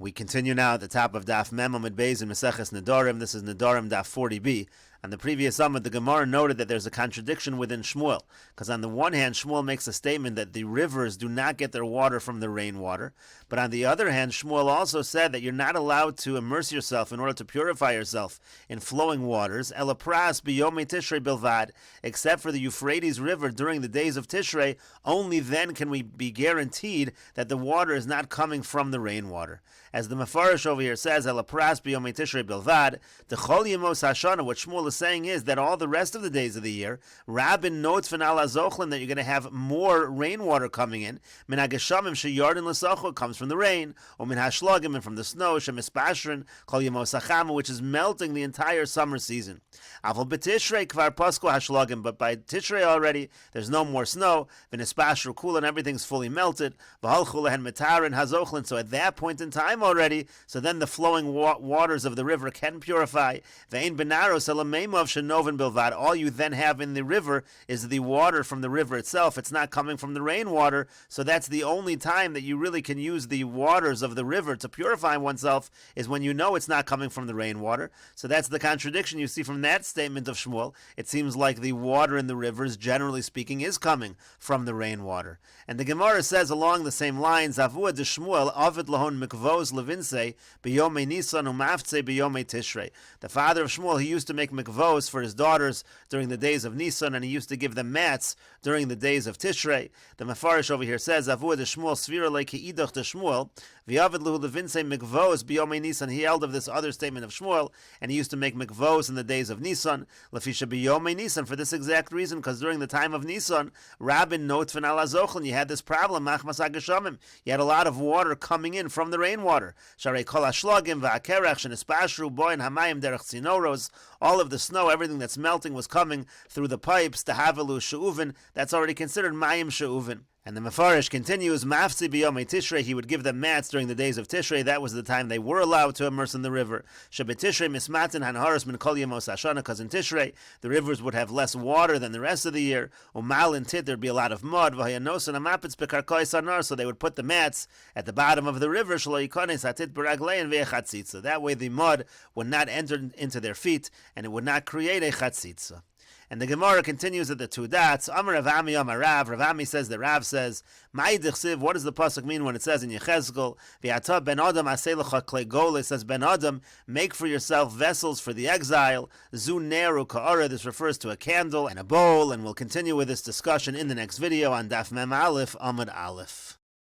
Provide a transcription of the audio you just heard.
We continue now at the top of Daf Mem Amud Beis in Maseches Nedarim. This is Nedarim Daf 40b. On the previous Amud, the Gemara noted that there's a contradiction within Shmuel, because on the one hand, Shmuel makes a statement that the rivers do not get their water from the rainwater, but on the other hand, Shmuel also said that you're not allowed to immerse yourself in order to purify yourself in flowing waters, elapras biyomei Tishrei bilvad, except for the Euphrates River during the days of Tishrei. Only then can we be guaranteed that the water is not coming from the rainwater. As the Mefarish over here says, elapras biyomei Tishrei bilvad, the Chol Yemos Hashana, what Shmuel is saying is that all the rest of the days of the year, Rabbin notes from Al Azochlin that you're going to have more rainwater coming in. Min hageshamim sheyardin l'sacho comes from the rain, or min hashlagim and from the snow, shemispashrin kol yemos hachama, which is melting the entire summer season. Aval b'tishrei kvar pasko hashlagim, but by Tishrei already there's no more snow. V'nispashru kul and everything's fully melted. V'halchu lehen mitarin hazochlin. So at that point in time already, so then the flowing waters of the river can purify. Ve'ein benaros elamei of Shenovin Bilvad. All you then have in the river is the water from the river itself. It's not coming from the rainwater, so that's the only time that you really can use the waters of the river to purify oneself, is when you know it's not coming from the rainwater. So that's the contradiction you see from that statement of Shmuel. It seems like the water in the rivers, generally speaking, is coming from the rainwater. And the Gemara says along the same lines, Avua de Shmuel, Avid lahon mikvos levinse, biyomei Nisan umafze biyomei Tishrei. The father of Shmuel, he used to make mikvos for his daughters during the days of Nisan, and he used to give them mats during the days of Tishrei. The Mefarish over here says, Avua de Shmuel svira like idach de Shmuel, v'yavid lehu levinse mikvos biyomei Nisan. He held of this other statement of Shmuel, and he used to make mikvos in the days of Nisan, lefisha biyomei Nisan, for this exact reason, because during the time of Nisan, Rabbin notes from Al Azochlin, you had this problem, machmas hageshamim. You had a lot of water coming in from the rainwater. Sharei kol hashlagim va'akerach shenispashru boin hamayim derech tzinoros. All of the snow, everything that's melting was coming through the pipes, the havelu she'uvin. That's already considered mayim she'uvin. And the Mefarish continues, Mafzi biyomei Tishrei, he would give them mats during the days of Tishrei. That was the time they were allowed to immerse in the river. Shebet Tishrei mismatin hanharos min kol yemos hashana, because in Tishrei the rivers would have less water than the rest of the year. Umal and tit, there'd be a lot of mud. V'hayanosan amapitz bekarkoi sanar, so they would put the mats at the bottom of the river. Shlo yikones hatit beraglein ve'echatzitza. That way the mud would not enter into their feet, and it would not create a chatzitza. And the Gemara continues at the two dots. Amar Rav Ami Amar Rav. Rav Ami says that Rav says, Ma'id Chsiv, what does the pasuk mean when it says in Yechezkel, V'ata ben Adam aseh lecha klei gol? It says, Ben Adam, make for yourself vessels for the exile. Zu neru ka'ara. This refers to a candle and a bowl. And we'll continue with this discussion in the next video on Daf Mem Aleph Amud Aleph.